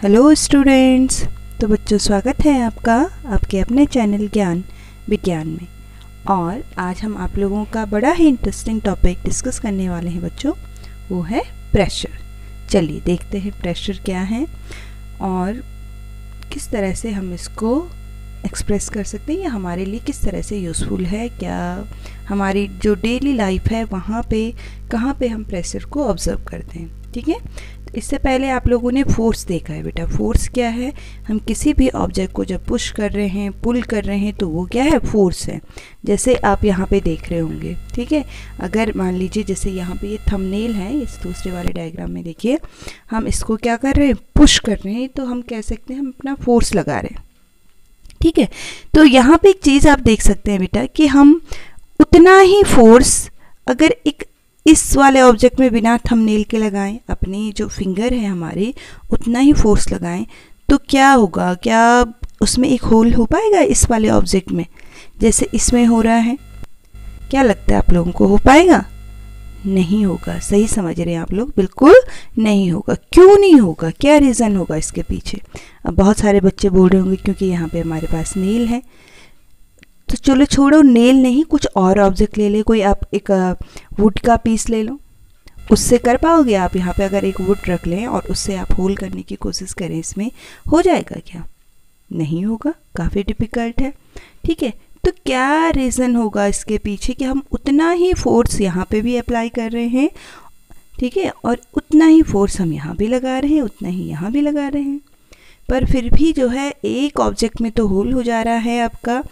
Hello students. तो बच्चों, स्वागत है आपका आपके अपने चैनल ज्ञान विज्ञान में। और आज हम आप लोगों का बड़ा ही इंटरेस्टिंग टॉपिक डिस्कस करने वाले हैं बच्चों, वो है प्रेशर। चलिए देखते हैं प्रेशर क्या है और किस तरह से हम इसको एक्सप्रेस कर सकते हैं या हमारे लिए किस तरह से यूज़फुल है, क्या हमारी जो डेली लाइफ है वहाँ पे कहाँ पे हम प्रेशर को ऑब्ज़र्व करते हैं। ठीक है, तो इससे पहले आप लोगों ने फोर्स देखा है बेटा। फोर्स क्या है? हम किसी भी ऑब्जेक्ट को जब पुश कर रहे हैं, पुल कर रहे हैं, तो वो क्या है? फोर्स है। जैसे आप यहाँ पे देख रहे होंगे। ठीक है, अगर मान लीजिए जैसे यहाँ पे ये थंबनेल है, इस दूसरे वाले डायग्राम में देखिए, हम इसको क्या कर रहे हैं? पुश कर रहे हैं, तो हम कह सकते हैं हम अपना फोर्स लगा रहे हैं। ठीक है, तो यहाँ पे एक चीज़ आप देख सकते हैं बेटा कि हम उतना ही फोर्स अगर एक इस वाले ऑब्जेक्ट में बिना थंबनेल के लगाएं, अपनी जो फिंगर है हमारे उतना ही फोर्स लगाएं, तो क्या होगा? क्या उसमें एक होल हो पाएगा इस वाले ऑब्जेक्ट में जैसे इसमें हो रहा है? क्या लगता है आप लोगों को, हो पाएगा? नहीं होगा। सही समझ रहे हैं आप लोग, बिल्कुल नहीं होगा। क्यों नहीं होगा? क्या रीज़न होगा इसके पीछे? अब बहुत सारे बच्चे बोल रहे होंगे क्योंकि यहाँ पे हमारे पास नेल है। तो चलो छोड़ो, नेल नहीं, कुछ और ऑब्जेक्ट ले ले। कोई आप एक वुड का पीस ले लो, उससे कर पाओगे आप? यहाँ पे अगर एक वुड रख लें और उससे आप होल करने की कोशिश करें, इसमें हो जाएगा क्या? नहीं होगा, काफ़ी डिफ़िकल्ट है। ठीक है, तो क्या रीज़न होगा इसके पीछे कि हम उतना ही फोर्स यहाँ पे भी अप्लाई कर रहे हैं, ठीक है, और उतना ही फोर्स हम यहाँ भी लगा रहे हैं, उतना ही यहाँ भी लगा रहे हैं, पर फिर भी जो है एक ऑब्जेक्ट में तो होल हो जा रहा है आपका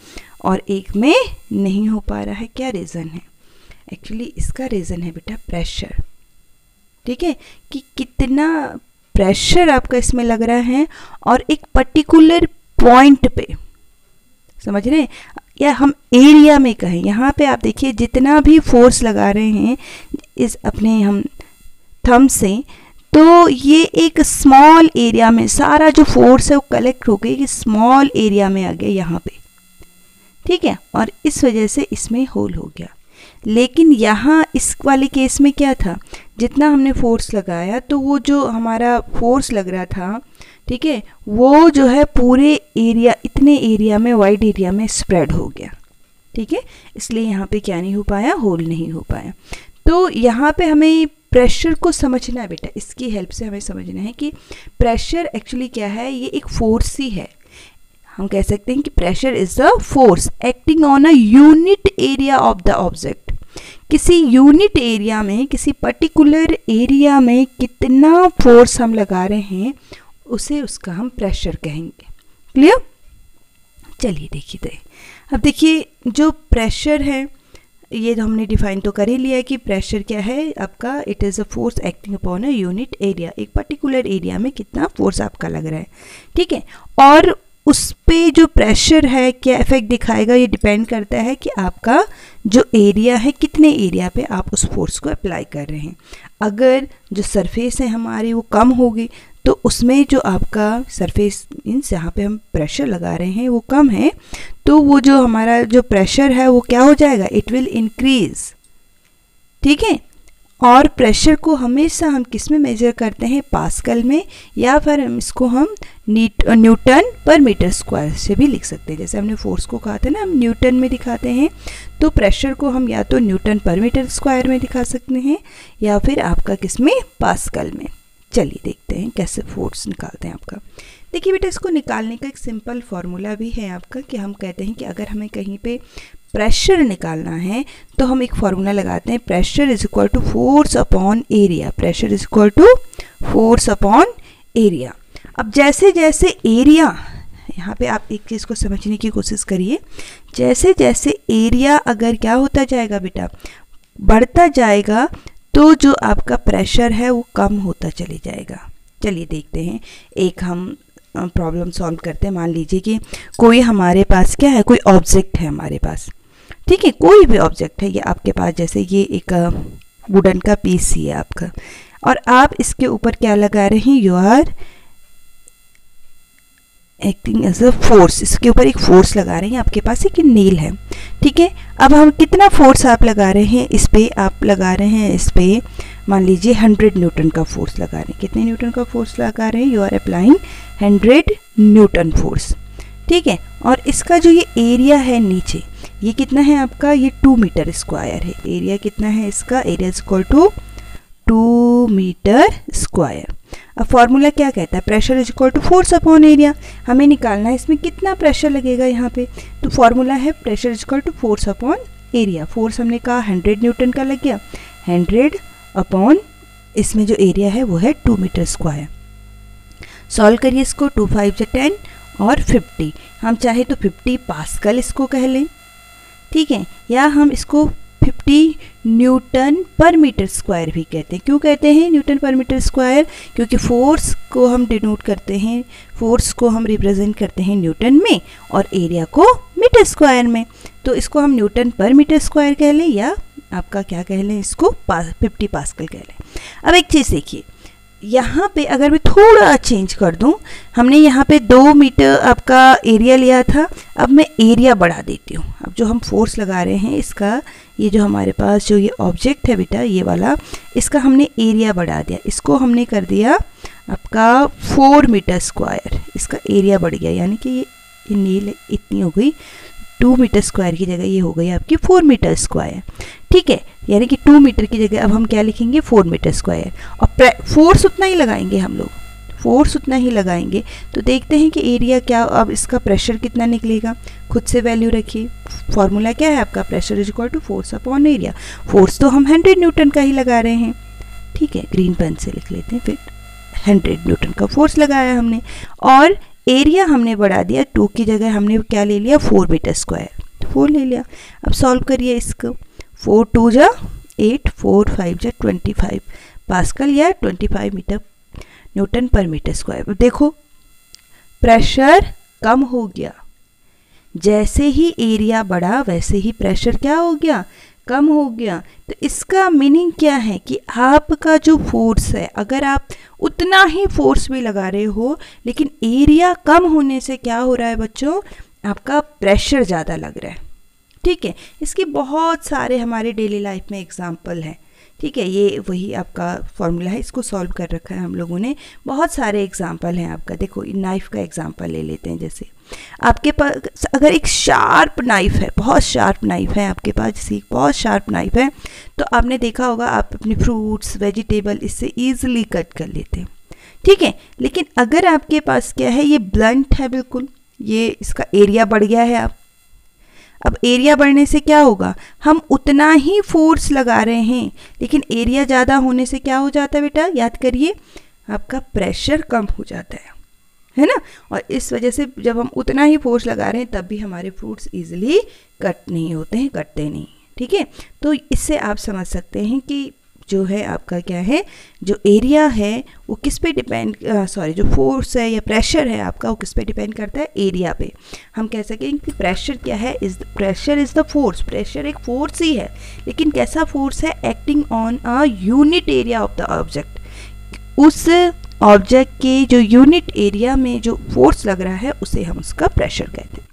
और एक में नहीं हो पा रहा है। क्या रीज़न है? एक्चुअली इसका रीज़न है बेटा प्रेशर। ठीक है, कि कितना प्रेशर आपका इसमें लग रहा है और एक पर्टिकुलर पॉइंट पे, समझ रहे हैं, या हम एरिया में कहें। यहाँ पे आप देखिए जितना भी फोर्स लगा रहे हैं इस अपने हम थंब से, तो ये एक स्मॉल एरिया में सारा जो फोर्स है वो कलेक्ट हो गई, स्मॉल एरिया में आ गया यहाँ पे। ठीक है, और इस वजह से इसमें होल हो गया। लेकिन यहाँ इस वाले केस में क्या था? जितना हमने फोर्स लगाया तो वो जो हमारा फोर्स लग रहा था, ठीक है, वो जो है पूरे एरिया, इतने एरिया में, वाइड एरिया में स्प्रेड हो गया। ठीक है, इसलिए यहाँ पे क्या नहीं हो पाया? होल नहीं हो पाया। तो यहाँ पे हमें प्रेशर को समझना है बेटा, इसकी हेल्प से हमें समझना है कि प्रेशर एक्चुअली क्या है। ये एक फोर्स ही है। हम कह सकते हैं कि pressure is a force acting on a unit area of the object. किसी यूनिट एरिया में, किसी पर्टिकुलर एरिया में कितना फोर्स हम लगा रहे हैं, उसे उसका हम प्रेशर कहेंगे। क्लियर? चलिए देखिए, अब देखिए जो प्रेशर है ये तो हमने डिफाइन तो कर ही लिया है कि प्रेशर क्या है आपका। It is a force acting upon a unit area. एक पर्टिकुलर एरिया में कितना फोर्स आपका लग रहा है। ठीक है, और उस पे जो प्रेशर है क्या इफेक्ट दिखाएगा, ये डिपेंड करता है कि आपका जो एरिया है कितने एरिया पे आप उस फोर्स को अप्लाई कर रहे हैं। अगर जो सरफेस है हमारी वो कम होगी तो उसमें जो आपका सरफेस मीन्स जहाँ पे हम प्रेशर लगा रहे हैं वो कम है, तो वो जो हमारा जो प्रेशर है वो क्या हो जाएगा? It will increase. ठीक है, और प्रेशर को हमेशा हम किस में मेजर करते हैं? पास्कल में, या फिर हम इसको हम न्यूटन पर मीटर स्क्वायर से भी लिख सकते हैं। जैसे हमने फोर्स को कहा था ना, हम न्यूटन में दिखाते हैं, तो प्रेशर को हम या तो न्यूटन पर मीटर स्क्वायर में दिखा सकते हैं या फिर आपका किस में? पास्कल में। चलिए देखते हैं कैसे फोर्स निकालते हैं आपका। देखिए बेटा, इसको निकालने का एक सिंपल फार्मूला भी है आपका कि हम कहते हैं कि अगर हमें कहीं पे प्रेशर निकालना है तो हम एक फार्मूला लगाते हैं, pressure is equal to force upon area. Pressure is equal to force upon area. अब जैसे जैसे एरिया, यहाँ पे आप एक चीज़ को समझने की कोशिश करिए, जैसे जैसे एरिया अगर क्या होता जाएगा बेटा? बढ़ता जाएगा, तो जो आपका प्रेशर है वो कम होता चले जाएगा। चलिए देखते हैं, एक हम प्रॉब्लम सॉल्व करते हैं। मान लीजिए कि कोई हमारे पास क्या है, कोई ऑब्जेक्ट है हमारे पास। ठीक है, कोई भी ऑब्जेक्ट है ये आपके पास, जैसे ये एक वुडन का पीस ही है आपका, और आप इसके ऊपर क्या लगा रहे हैं? You are acting as a force, इसके ऊपर एक फोर्स लगा रहे हैं, आपके पास एक नील है, ठीक है। अब हम कितना फोर्स आप लगा रहे हैं इस पे, आप लगा रहे हैं इस पे मान लीजिए 100 न्यूटन का फोर्स लगा रहे हैं। कितने न्यूटन का फोर्स लगा रहे हैं? You are applying 100 newton force, ठीक है। और इसका जो ये एरिया है नीचे, ये कितना है आपका? ये 2 मीटर स्क्वायर है। एरिया कितना है इसका? Area is equal to 2 metre square. अब फॉर्मूला क्या कहता है? Pressure is equal to force upon area. हमें निकालना है इसमें कितना प्रेशर लगेगा यहाँ पे, तो फॉर्मूला है pressure is equal to force upon area. Force हमने कहा 100 न्यूटन का लग गया, 100 अपॉन इसमें जो एरिया है वो है 2 मीटर स्क्वायर। सॉल्व करिए इसको, 2 5 10 और 50। हम चाहे तो 50 पास्कल इसको कह लें, ठीक है, या हम इसको 50 न्यूटन पर मीटर स्क्वायर भी कहते हैं। क्यों कहते हैं न्यूटन पर मीटर स्क्वायर? क्योंकि फोर्स को हम डिनोट करते हैं, फोर्स को हम रिप्रेजेंट करते हैं न्यूटन में और एरिया को मीटर स्क्वायर में। तो इसको हम न्यूटन पर मीटर स्क्वायर कह लें या आपका क्या कह लें, इसको 50 पास्कल कह लें। अब एक चीज़ देखिए, यहाँ पे अगर मैं थोड़ा चेंज कर दूँ, हमने यहाँ पे 2 मीटर आपका एरिया लिया था, अब मैं एरिया बढ़ा देती हूँ। अब जो हम फोर्स लगा रहे हैं इसका, ये जो हमारे पास जो ये ऑब्जेक्ट है बेटा, ये वाला, इसका हमने एरिया बढ़ा दिया, इसको हमने कर दिया आपका 4 मीटर स्क्वायर। इसका एरिया बढ़ गया, यानी कि ये नील इतनी हो गई, 2 मीटर स्क्वायर की जगह ये हो गई आपकी 4 मीटर स्क्वायर, ठीक है। यानी कि 2 मीटर की जगह अब हम क्या लिखेंगे? 4 मीटर स्क्वायर। और फोर्स उतना ही लगाएंगे हम लोग, फोर्स उतना ही लगाएंगे। तो देखते हैं कि एरिया क्या, अब इसका प्रेशर कितना निकलेगा, खुद से वैल्यू रखिए। फॉर्मूला क्या है आपका? Pressure is equal to force upon area. Force तो हम 100 न्यूटन का ही लगा रहे हैं, ठीक है, ग्रीन पेन से लिख लेते हैं। फिर 100 न्यूटन का फोर्स लगाया हमने और एरिया हमने बढ़ा दिया, 2 की जगह हमने क्या ले लिया? 4 मीटर स्क्वायर, 4 ले लिया। अब सॉल्व करिए इसको, 4 2 जा 8, 4 5 जा 25 पास्कल या 25 मीटर न्यूटन पर मीटर स्क्वायर। देखो प्रेशर कम हो गया, जैसे ही एरिया बढ़ा वैसे ही प्रेशर क्या हो गया? कम हो गया। तो इसका मीनिंग क्या है कि आपका जो फोर्स है, अगर आप उतना ही फोर्स भी लगा रहे हो लेकिन एरिया कम होने से क्या हो रहा है बच्चों? आपका प्रेशर ज़्यादा लग रहा है, ठीक है। इसके बहुत सारे हमारे डेली लाइफ में एग्जाम्पल हैं, ठीक है। ये वही आपका फॉर्मूला है, इसको सॉल्व कर रखा है हम लोगों ने। बहुत सारे एग्जाम्पल हैं आपका। देखो नाइफ़ का एग्जाम्पल ले लेते हैं। जैसे आपके पास अगर एक शार्प नाइफ़ है, बहुत शार्प नाइफ़ है आपके पास, जैसे एक बहुत शार्प नाइफ़ है, तो आपने देखा होगा आप अपने फ्रूट्स वेजिटेबल इससे ईजिली कट कर लेते हैं, ठीक है। लेकिन अगर आपके पास क्या है, ये ब्लंट है बिल्कुल, ये इसका एरिया बढ़ गया है। अब एरिया बढ़ने से क्या होगा? हम उतना ही फोर्स लगा रहे हैं लेकिन एरिया ज़्यादा होने से क्या हो जाता है बेटा? याद करिए, आपका प्रेशर कम हो जाता है ना। और इस वजह से जब हम उतना ही फोर्स लगा रहे हैं तब भी हमारे फ्रूट्स इजीली कट नहीं होते हैं, कटते नहीं, ठीक है। तो इससे आप समझ सकते हैं कि जो है आपका क्या है, जो एरिया है वो किस पे डिपेंड, जो फोर्स है या प्रेशर है आपका वो किस पे डिपेंड करता है? एरिया पे। हम कह सकें कि प्रेशर क्या है? Pressure is the force. Pressure एक फोर्स ही है, लेकिन कैसा फोर्स है? Acting on a unit area of the object. उस ऑब्जेक्ट के जो यूनिट एरिया में जो फोर्स लग रहा है उसे हम उसका प्रेशर कहते हैं।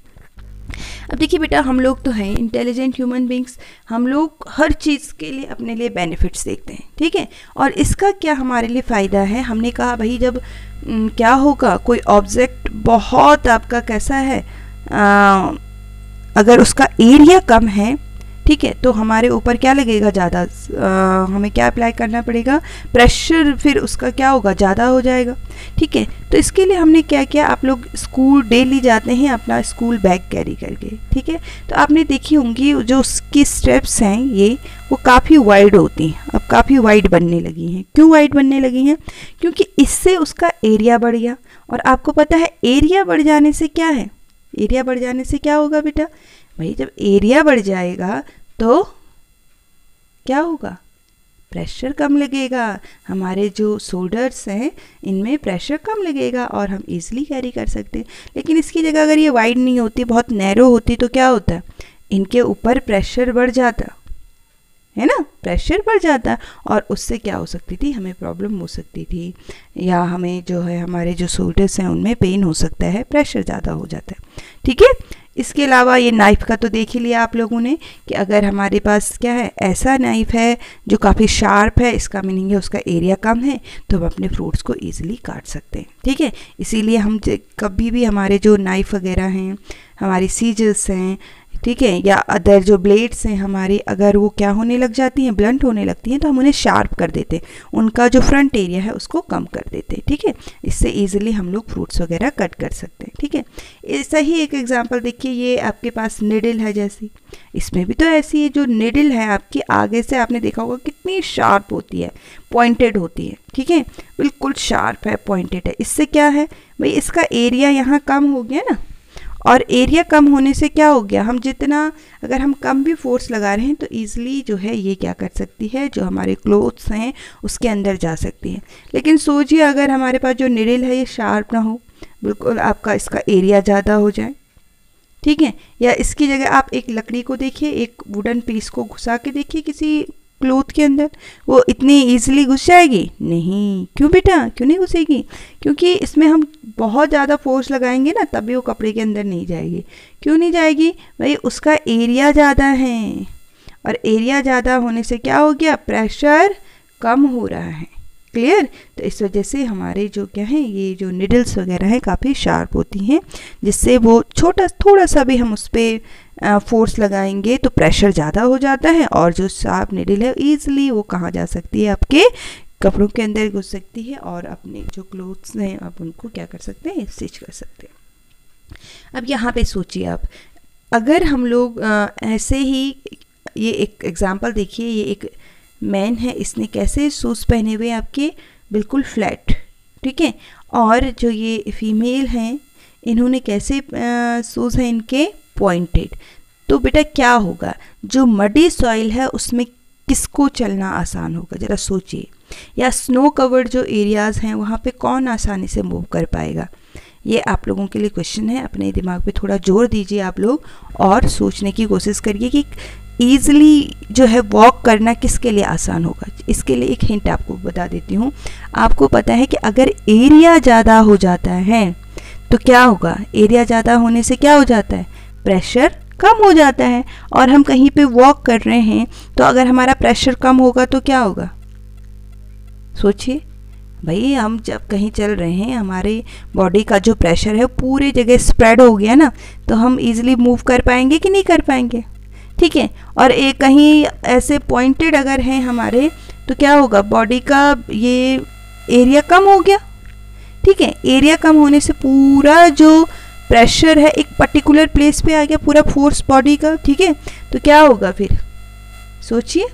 अब देखिए बेटा, हम लोग तो हैं इंटेलिजेंट ह्यूमन बींग्स, हम लोग हर चीज़ के लिए अपने लिए बेनिफिट्स देखते हैं, ठीक है। और इसका क्या हमारे लिए फ़ायदा है? हमने कहा भाई जब क्या होगा, कोई ऑब्जेक्ट बहुत आपका कैसा है, अगर उसका एरिया कम है, ठीक है, तो हमारे ऊपर क्या लगेगा? ज़्यादा हमें क्या अप्लाई करना पड़ेगा? प्रेशर फिर उसका क्या होगा? ज़्यादा हो जाएगा, ठीक है। तो इसके लिए हमने क्या किया, आप लोग स्कूल डेली जाते हैं अपना स्कूल बैग कैरी करके, ठीक है। तो आपने देखी होंगी जो उसकी स्टेप्स हैं ये वो काफ़ी वाइड होती हैं, अब काफ़ी वाइड बनने लगी हैं। क्यों वाइड बनने लगी हैं? क्योंकि इससे उसका एरिया बढ़ गया। और आपको पता है एरिया बढ़ जाने से क्या है? एरिया बढ़ जाने से क्या होगा बेटा? भाई जब एरिया बढ़ जाएगा तो क्या होगा? प्रेशर कम लगेगा। हमारे जो शोल्डर्स हैं इनमें प्रेशर कम लगेगा और हम इजीली कैरी कर सकते हैं। लेकिन इसकी जगह अगर ये वाइड नहीं होती, बहुत नैरो होती, तो क्या होता है? इनके ऊपर प्रेशर बढ़ जाता है ना, प्रेशर बढ़ जाता है और उससे क्या हो सकती थी, हमें प्रॉब्लम हो सकती थी, या हमें जो है हमारे जो शोल्डर्स हैं उनमें पेन हो सकता है, प्रेशर ज़्यादा हो जाता है। ठीक है, इसके अलावा ये नाइफ़ का तो देख ही लिया आप लोगों ने कि अगर हमारे पास क्या है, ऐसा नाइफ़ है जो काफ़ी शार्प है, इसका मीनिंग है उसका एरिया कम है, तो हम अपने फ्रूट्स को ईजिली काट सकते हैं। ठीक है, इसीलिए हम कभी भी हमारे जो नाइफ़ वगैरह हैं, हमारी सीजर्स हैं, ठीक है, या अदर जो ब्लेड्स हैं हमारी, अगर वो क्या होने लग जाती हैं, ब्लंट होने लगती हैं, तो हम उन्हें शार्प कर देते हैं, उनका जो फ्रंट एरिया है उसको कम कर देते हैं। ठीक है, इससे इजीली हम लोग फ्रूट्स वगैरह कट कर सकते हैं। ठीक है, ऐसा ही एक एग्जांपल देखिए, ये आपके पास निडल है जैसी, इसमें भी तो ऐसी है, जो निडल है आपकी आगे से आपने देखा होगा कितनी शार्प होती है, पॉइंटेड होती है। ठीक है, बिल्कुल शार्प है, पॉइंटेड है। इससे क्या है भाई, इसका एरिया यहाँ कम हो गया ना, और एरिया कम होने से क्या हो गया, हम जितना अगर हम कम भी फोर्स लगा रहे हैं तो ईज़िली जो है ये क्या कर सकती है, जो हमारे क्लोथ्स हैं उसके अंदर जा सकती है। लेकिन सोचिए अगर हमारे पास जो निडल है ये शार्प ना हो, बिल्कुल आपका इसका एरिया ज़्यादा हो जाए। ठीक है, या इसकी जगह आप एक लकड़ी को देखिए, एक वुडन पीस को घुसा के देखिए किसी क्लोथ के अंदर, वो इतनी ईजिली घुस जाएगी नहीं। क्यों बेटा, क्यों नहीं घुसेगी? क्योंकि इसमें हम बहुत ज़्यादा फोर्स लगाएंगे ना, तभी वो कपड़े के अंदर नहीं जाएगी। क्यों नहीं जाएगी भाई, उसका एरिया ज़्यादा है, और एरिया ज़्यादा होने से क्या हो गया, प्रेशर कम हो रहा है। क्लियर? तो इस वजह से हमारे जो क्या है, ये जो निडल्स वगैरह हैं काफ़ी शार्प होती हैं, जिससे वो थोड़ा सा भी हम उस पर फोर्स लगाएंगे तो प्रेशर ज़्यादा हो जाता है, और जो शार्प निडल है ईजिली वो कहाँ जा सकती है, आपके कपड़ों के अंदर घुस सकती है, और अपने जो क्लोथ्स हैं आप उनको क्या कर सकते हैं, स्टिच कर सकते हैं। अब यहाँ पे सोचिए आप, अगर हम लोग ऐसे ही, ये एक एग्जांपल देखिए, ये एक मैन है, इसने कैसे शूज़ पहने हुए आपके बिल्कुल फ्लैट। ठीक है, और जो ये फीमेल हैं इन्होंने कैसे शूज़ हैं इनके पॉइंटेड। तो बेटा क्या होगा, जो मडी सॉइल है उसमें किसको चलना आसान होगा, ज़रा सोचिए, या स्नो कवर्ड जो एरियाज़ हैं वहाँ पे कौन आसानी से मूव कर पाएगा। ये आप लोगों के लिए क्वेश्चन है, अपने दिमाग पे थोड़ा जोर दीजिए आप लोग, और सोचने की कोशिश करिए कि ईज़िली जो है वॉक करना किसके लिए आसान होगा। इसके लिए एक हिंट आपको बता देती हूँ। आपको पता है कि अगर एरिया ज़्यादा हो जाता है तो क्या होगा, एरिया ज़्यादा होने से क्या हो जाता है, प्रेशर कम हो जाता है। और हम कहीं पे वॉक कर रहे हैं तो अगर हमारा प्रेशर कम होगा तो क्या होगा, सोचिए भाई, हम जब कहीं चल रहे हैं हमारे बॉडी का जो प्रेशर है पूरी जगह स्प्रेड हो गया ना, तो हम इजीली मूव कर पाएंगे कि नहीं कर पाएंगे। ठीक है, और एक कहीं ऐसे पॉइंटेड अगर हैं हमारे, तो क्या होगा, बॉडी का ये एरिया कम हो गया। ठीक है, एरिया कम होने से पूरा जो प्रेशर है एक पर्टिकुलर प्लेस पे आ गया, पूरा फोर्स बॉडी का। ठीक है, तो क्या होगा फिर, सोचिए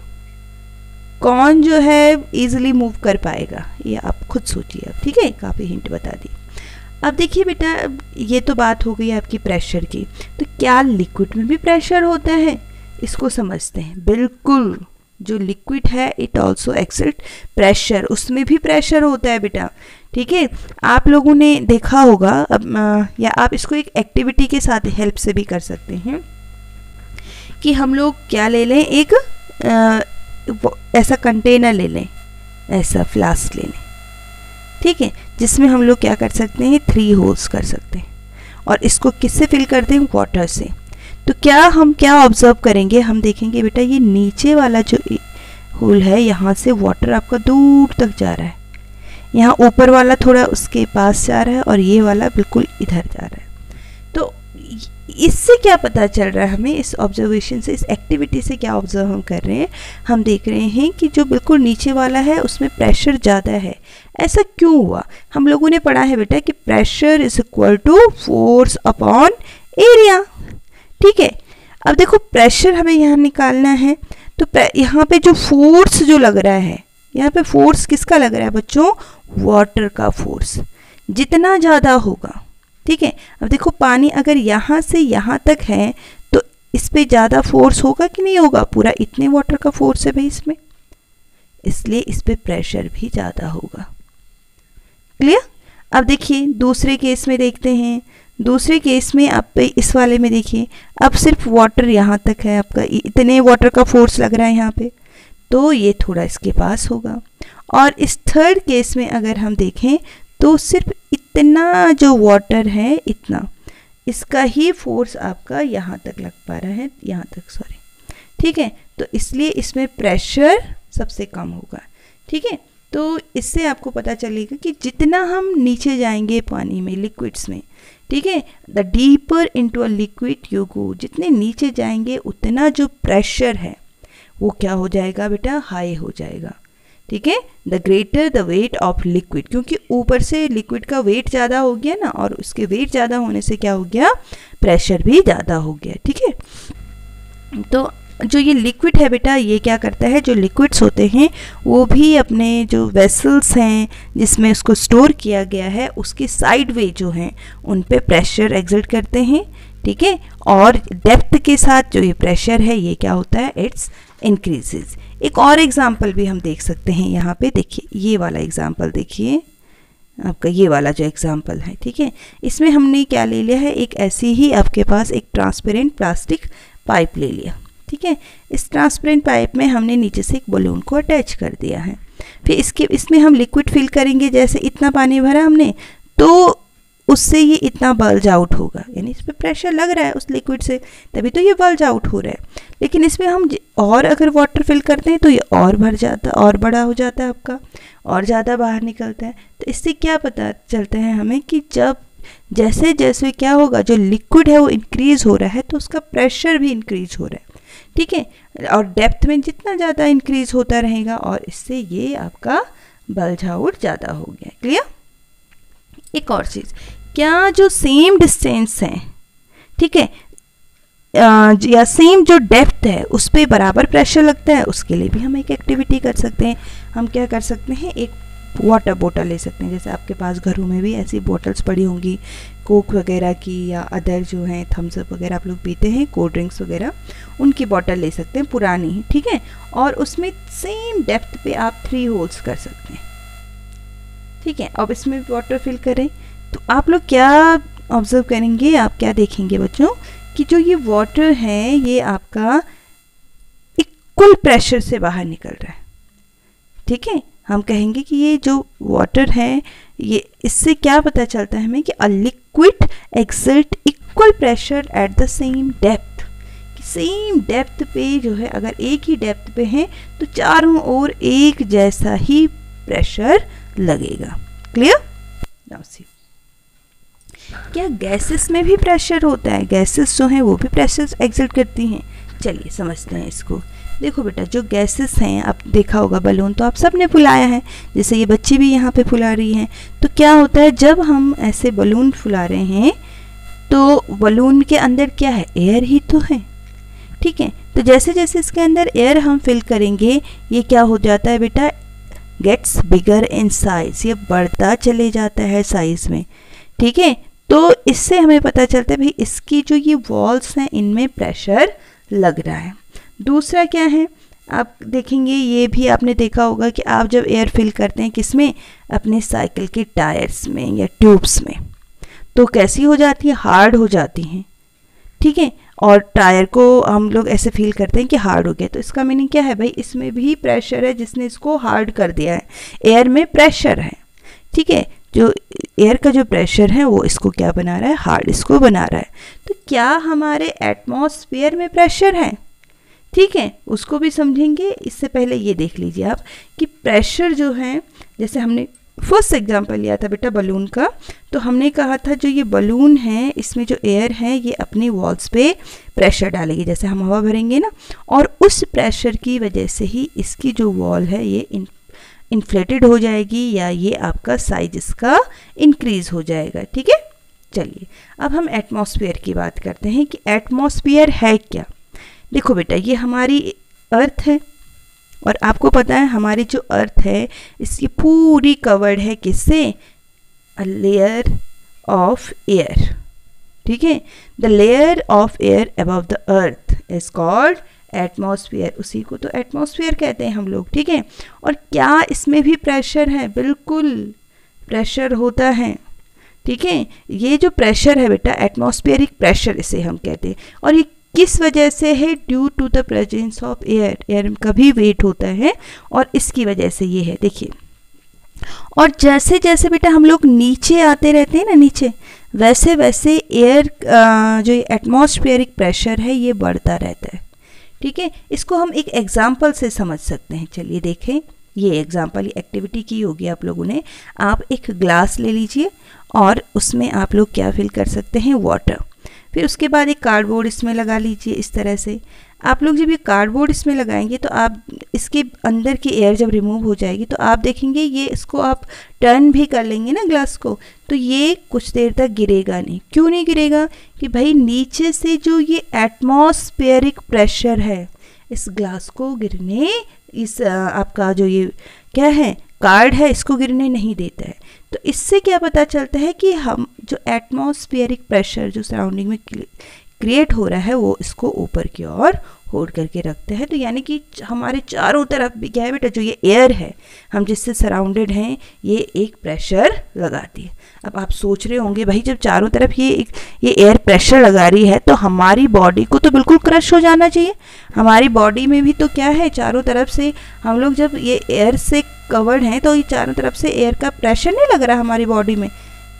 कौन जो है इजीली मूव कर पाएगा, ये आप खुद सोचिए अब। ठीक है, काफ़ी हिंट बता दी। अब देखिए बेटा, ये तो बात हो गई आपकी प्रेशर की, तो क्या लिक्विड में भी प्रेशर होता है, इसको समझते हैं। बिल्कुल, जो लिक्विड है इट ऑल्सो एक्सर्ट प्रेशर, उसमें भी प्रेशर होता है बेटा। ठीक है, आप लोगों ने देखा होगा, अब या आप इसको एक एक्टिविटी के साथ हेल्प से भी कर सकते हैं, कि हम लोग क्या ले लें, एक ऐसा कंटेनर ले लें, ऐसा फ्लास्क ले लें। ठीक है, जिसमें हम लोग क्या कर सकते हैं, 3 होल्स कर सकते हैं, और इसको किससे फिल कर दें, वाटर से। तो हम क्या ऑब्जर्व करेंगे, हम देखेंगे बेटा ये नीचे वाला जो होल है यहाँ से वाटर आपका दूर तक जा रहा है, यहाँ ऊपर वाला थोड़ा उसके पास जा रहा है, और ये वाला बिल्कुल इधर जा रहा है। तो इससे क्या पता चल रहा है हमें, इस ऑब्जर्वेशन से, इस एक्टिविटी से क्या ऑब्जर्व हम कर रहे हैं, हम देख रहे हैं कि जो बिल्कुल नीचे वाला है उसमें प्रेशर ज़्यादा है। ऐसा क्यों हुआ, हम लोगों ने पढ़ा है बेटा कि pressure is equal to force upon area. ठीक है, अब देखो प्रेशर हमें यहाँ निकालना है, तो यहाँ पे जो फोर्स जो लग रहा है, यहाँ पे फोर्स किसका लग रहा है बच्चों, वाटर का फोर्स जितना ज़्यादा होगा। ठीक है, अब देखो पानी अगर यहाँ से यहाँ तक है तो इस पे ज़्यादा फोर्स होगा कि नहीं होगा, पूरा इतने वाटर का फोर्स है भाई इसमें, इसलिए इस पे प्रेशर भी ज़्यादा होगा। क्लियर? अब देखिए दूसरे केस में देखते हैं, दूसरे केस में आप इस वाले में देखिए, अब सिर्फ वाटर यहाँ तक है आपका, इतने वाटर का फोर्स लग रहा है यहाँ पे, तो ये थोड़ा इसके पास होगा। और इस थर्ड केस में अगर हम देखें तो सिर्फ इतना जो वाटर है, इतना इसका ही फोर्स आपका यहाँ तक लग पा रहा है, यहाँ तक, सॉरी, ठीक है। तो इसलिए इसमें प्रेशर सबसे कम होगा, ठीक है। तो इससे आपको पता चलेगा कि जितना हम नीचे जाएंगे पानी में, लिक्विड्स में, ठीक है, the deeper into a liquid you go, जितने नीचे जाएंगे उतना जो प्रेशर है वो क्या हो जाएगा बेटा, हाई हो जाएगा, ठीक है। The greater the weight of liquid, क्योंकि ऊपर से लिक्विड का वेट ज़्यादा हो गया ना, और उसके वेट ज़्यादा होने से क्या हो गया, प्रेशर भी ज़्यादा हो गया, ठीक है। तो जो ये लिक्विड है बेटा, ये क्या करता है, जो लिक्विड्स होते हैं वो भी अपने जो वेसल्स हैं जिसमें उसको स्टोर किया गया है, उसके साइड वे जो हैं उन पे प्रेशर एक्सर्ट करते हैं, ठीक है। और डेप्थ के साथ जो ये प्रेशर है ये क्या होता है, इट्स इंक्रीजेज। एक और एग्जांपल भी हम देख सकते हैं यहाँ पे, देखिए ये वाला एग्जांपल देखिए आपका, ये वाला जो एग्जांपल है, ठीक है। इसमें हमने क्या ले लिया है, एक ऐसी ही आपके पास एक ट्रांसपेरेंट प्लास्टिक पाइप ले लिया, ठीक है। इस ट्रांसपेरेंट पाइप में हमने नीचे से एक बलून को अटैच कर दिया है। फिर इसमें हम लिक्विड फिल करेंगे, जैसे इतना पानी भरा हमने, तो उससे ये इतना बल्ज आउट होगा, यानी इस पर प्रेशर लग रहा है उस लिक्विड से, तभी तो ये बल्ज आउट हो रहा है। लेकिन इसमें हम और अगर वाटर फिल करते हैं तो ये और भर जाता, और बड़ा हो जाता है आपका, और ज़्यादा बाहर निकलता है। तो इससे क्या पता चलता है हमें कि जब जैसे जैसे क्या होगा, जो लिक्विड है वो इंक्रीज़ हो रहा है तो उसका प्रेशर भी इंक्रीज़ हो रहा है, ठीक है। और डेप्थ में जितना ज़्यादा इंक्रीज़ होता रहेगा, और इससे ये आपका बल्ज आउट ज़्यादा हो गया, क्लियर। एक और चीज़, क्या जो सेम डिस्टेंस है, ठीक है, या सेम जो डेप्थ है उस पर बराबर प्रेशर लगता है, उसके लिए भी हम एक एक्टिविटी कर सकते हैं। हम क्या कर सकते हैं, एक वाटर बोतल ले सकते हैं, जैसे आपके पास घरों में भी ऐसी बोतल्स पड़ी होंगी कोक वगैरह की, या अदर जो हैं थम्स अप वगैरह आप लोग पीते हैं, कोल्ड ड्रिंक्स वगैरह, उनकी बोतल ले सकते हैं पुरानी ही, ठीक है। और उसमें सेम डेप्थ पे आप 3 होल्स कर सकते हैं, ठीक है। अब इसमें वाटर फिल करें तो आप लोग क्या ऑब्जर्व करेंगे, आप क्या देखेंगे बच्चों, कि जो ये वाटर है ये आपका इक्वल प्रेशर से बाहर निकल रहा है, ठीक है। हम कहेंगे कि ये जो वाटर है, ये इससे क्या पता चलता है हमें कि a liquid exert equal pressure at the same depth, कि सेम डेप्थ पे जो है, अगर एक ही डेप्थ पे है तो चारों ओर एक जैसा ही प्रेशर लगेगा, क्लियर। नाउ सी, क्या गैसेस में भी प्रेशर होता है, गैसेस जो हैं वो भी प्रेशर एक्सर्ट करती हैं, चलिए समझते हैं इसको। देखो बेटा, जो गैसेस हैं, आप देखा होगा बलून तो आप सब ने फुलाया है, जैसे ये बच्ची भी यहाँ पे फुला रही हैं। तो क्या होता है, जब हम ऐसे बलून फुला रहे हैं तो बलून के अंदर क्या है, एयर ही तो है, ठीक है। तो जैसे जैसे इसके अंदर एयर हम फिल करेंगे, ये क्या हो जाता है बेटा, गेट्स बिगर इन साइज, ये बढ़ता चले जाता है साइज में, ठीक है। तो इससे हमें पता चलता है भाई इसकी जो ये वॉल्स हैं इनमें प्रेशर लग रहा है। दूसरा क्या है, आप देखेंगे, ये भी आपने देखा होगा कि आप जब एयर फिल करते हैं किसमें, अपने साइकिल के टायर्स में या ट्यूब्स में, तो कैसी हो जाती है, हार्ड हो जाती हैं, ठीक है। और टायर को हम लोग ऐसे फील करते हैं कि हार्ड हो गया, तो इसका मीनिंग क्या है भाई, इसमें भी प्रेशर है जिसने इसको हार्ड कर दिया है, एयर में प्रेशर है, ठीक है। जो एयर का जो प्रेशर है वो इसको क्या बना रहा है, हार्ड इसको बना रहा है। तो क्या हमारे एटमॉस्फेयर में प्रेशर है, ठीक है, उसको भी समझेंगे। इससे पहले ये देख लीजिए आप कि प्रेशर जो है, जैसे हमने फर्स्ट एग्जांपल लिया था बेटा बलून का, तो हमने कहा था जो ये बलून है इसमें जो एयर है ये अपनी वॉल्स पे प्रेशर डालेगी, जैसे हम हवा भरेंगे ना, और उस प्रेशर की वजह से ही इसकी जो वॉल है ये इन्फ्लेटेड हो जाएगी, या ये आपका साइज इसका इंक्रीज हो जाएगा, ठीक है। चलिए अब हम एटमॉस्फेयर की बात करते हैं कि एटमॉस्फेयर है क्या। देखो बेटा, ये हमारी अर्थ है, और आपको पता है हमारी जो अर्थ है इसकी पूरी कवर्ड है किससे, अ लेयर ऑफ एयर, ठीक है। The layer of air above the earth is called atmosphere, उसी को तो एटमॉस्फेयर कहते हैं हम लोग, ठीक है। और क्या इसमें भी प्रेशर है, बिल्कुल प्रेशर होता है, ठीक है। ये जो प्रेशर है बेटा, एटमॉस्फेरिक प्रेशर इसे हम कहते हैं, और ये किस वजह से है? Due to the presence of air, air का भी वेट होता है और इसकी वजह से ये है, देखिए। और जैसे जैसे बेटा हम लोग नीचे आते रहते हैं ना, नीचे, वैसे वैसे एयर जो एटमॉस्फेरिक प्रेशर है ये बढ़ता रहता है, ठीक है। इसको हम एक एग्जाम्पल से समझ सकते हैं। चलिए देखें, ये एग्जाम्पल एक्टिविटी की होगी आप लोगों ने। आप एक ग्लास ले लीजिए और उसमें आप लोग क्या फिल कर सकते हैं? वाटर। फिर उसके बाद एक कार्डबोर्ड इसमें लगा लीजिए इस तरह से। आप लोग जब ये कार्डबोर्ड इसमें लगाएंगे तो आप इसके अंदर की एयर जब रिमूव हो जाएगी तो आप देखेंगे ये, इसको आप टर्न भी कर लेंगे ना ग्लास को, तो ये कुछ देर तक गिरेगा नहीं। क्यों नहीं गिरेगा? कि भाई नीचे से जो ये एटमॉस्फेरिक प्रेशर है इस ग्लास को गिरने, इस आपका जो ये क्या है कार्ड है, इसको गिरने नहीं देता है। तो इससे क्या पता चलता है कि हम जो एटमॉस्फेरिक प्रेशर जो सराउंडिंग में क्रिएट हो रहा है वो इसको ऊपर की ओर होल्ड करके रखते हैं। तो यानी कि हमारे चारों तरफ भी क्या है बेटा, जो ये एयर है हम जिससे सराउंडेड हैं, ये एक प्रेशर लगाती है। अब आप सोच रहे होंगे भाई जब चारों तरफ ये एयर प्रेशर लगा रही है तो हमारी बॉडी को तो बिल्कुल क्रश हो जाना चाहिए। हमारी बॉडी में भी तो क्या है, चारों तरफ से हम लोग जब ये एयर से कवर्ड हैं तो ये चारों तरफ से एयर का प्रेशर नहीं लग रहा हमारी बॉडी में,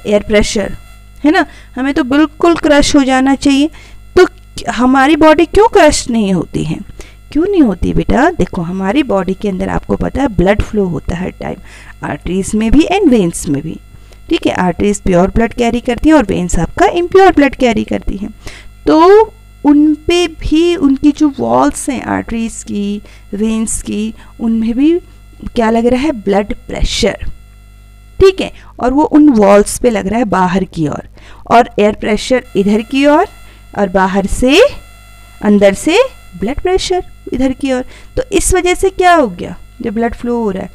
एयर प्रेशर है ना, हमें तो बिल्कुल क्रश हो जाना चाहिए। तो हमारी बॉडी क्यों क्रश नहीं होती है? क्यों नहीं होती बेटा? देखो हमारी बॉडी के अंदर आपको पता है ब्लड फ्लो होता है हर टाइम, आर्टरीज में भी एंड वेन्स में भी, ठीक है। आर्टरीज प्योर ब्लड कैरी करती हैं और वेन्स आपका इम्प्योर ब्लड कैरी करती हैं। तो उन पे भी उनकी जो वॉल्स हैं आर्टरीज की, वेन्स की, उनमें भी क्या लग रहा है? ब्लड प्रेशर, ठीक है। और वो उन वॉल्स पे लग रहा है बाहर की ओर, और एयर प्रेशर इधर की ओर और बाहर से अंदर से ब्लड प्रेशर इधर की ओर। तो इस वजह से क्या हो गया, जब ब्लड फ्लो हो रहा है,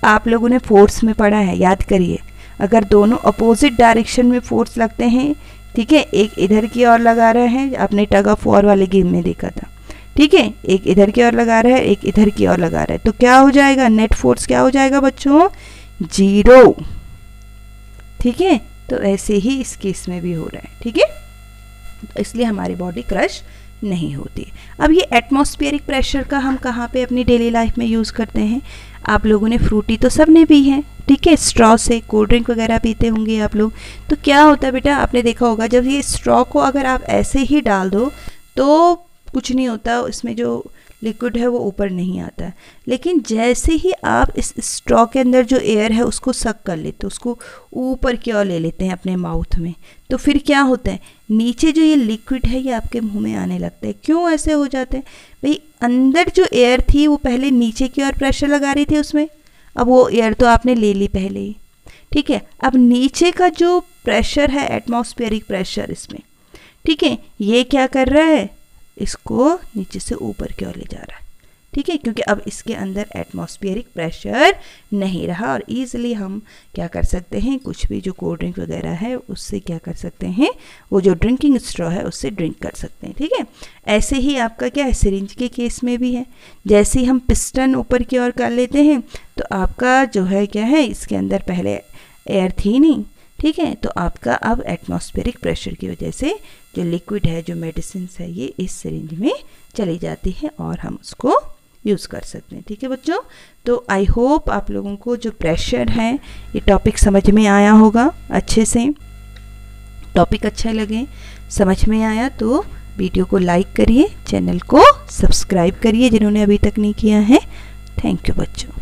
आप लोगों ने फोर्स में पढ़ा है, याद करिए। अगर दोनों अपोजिट डायरेक्शन में फोर्स लगते हैं, ठीक है, एक इधर की ओर लगा रहे हैं, आपने टग ऑफ वॉर वाले गेम में देखा था, ठीक है, एक इधर की ओर लगा रहा है, एक इधर की ओर लगा रहा है, तो क्या हो जाएगा? नेट फोर्स क्या हो जाएगा बच्चों? 0, ठीक है। तो ऐसे ही इस केस में भी हो रहा है, ठीक है। इसलिए हमारी बॉडी क्रश नहीं होती। अब ये एटमॉस्फेरिक प्रेशर का हम कहाँ पे अपनी डेली लाइफ में यूज़ करते हैं? आप लोगों ने फ्रूटी तो सब ने पी है, ठीक है, स्ट्रॉ से कोल्ड ड्रिंक वगैरह पीते होंगे आप लोग। तो क्या होता है बेटा, आपने देखा होगा जब ये स्ट्रॉ को अगर आप ऐसे ही डाल दो तो कुछ नहीं होता, इसमें जो लिक्विड है वो ऊपर नहीं आता है। लेकिन जैसे ही आप इस स्ट्रॉ के अंदर जो एयर है उसको सक कर लेते, उसको ऊपर की ओर ले लेते हैं अपने माउथ में, तो फिर क्या होता है? नीचे जो ये लिक्विड है ये आपके मुंह में आने लगता है। क्यों ऐसे हो जाते हैं भाई? अंदर जो एयर थी वो पहले नीचे की ओर प्रेशर लगा रही थी उसमें, अब वो एयर तो आपने ले ली पहले ही, ठीक है। अब नीचे का जो प्रेशर है एटमॉस्फेरिक प्रेशर इसमें, ठीक है, ये क्या कर रहा है? इसको नीचे से ऊपर की ओर ले जा रहा है, ठीक है, क्योंकि अब इसके अंदर एटमॉस्फेरिक प्रेशर नहीं रहा और ईजिली हम क्या कर सकते हैं, कुछ भी जो कोल्ड ड्रिंक वगैरह है उससे क्या कर सकते हैं, वो जो ड्रिंकिंग स्ट्रॉ है उससे ड्रिंक कर सकते हैं, ठीक है। ऐसे ही आपका क्या है, सिरिंज के केस में भी है। जैसे ही हम पिस्टन ऊपर की ओर कर लेते हैं तो आपका जो है क्या है, इसके अंदर पहले एयर थी नहीं, ठीक है, तो आपका अब एटमॉस्फेरिक प्रेशर की वजह से जो लिक्विड है, जो मेडिसिन है, ये इस सिरिंज में चली जाती है और हम उसको यूज़ कर सकते हैं, ठीक है बच्चों। तो आई होप आप लोगों को जो प्रेशर है ये टॉपिक समझ में आया होगा अच्छे से। टॉपिक अच्छा लगे, समझ में आया तो वीडियो को लाइक करिए, चैनल को सब्सक्राइब करिए जिन्होंने अभी तक नहीं किया है। थैंक यू बच्चों।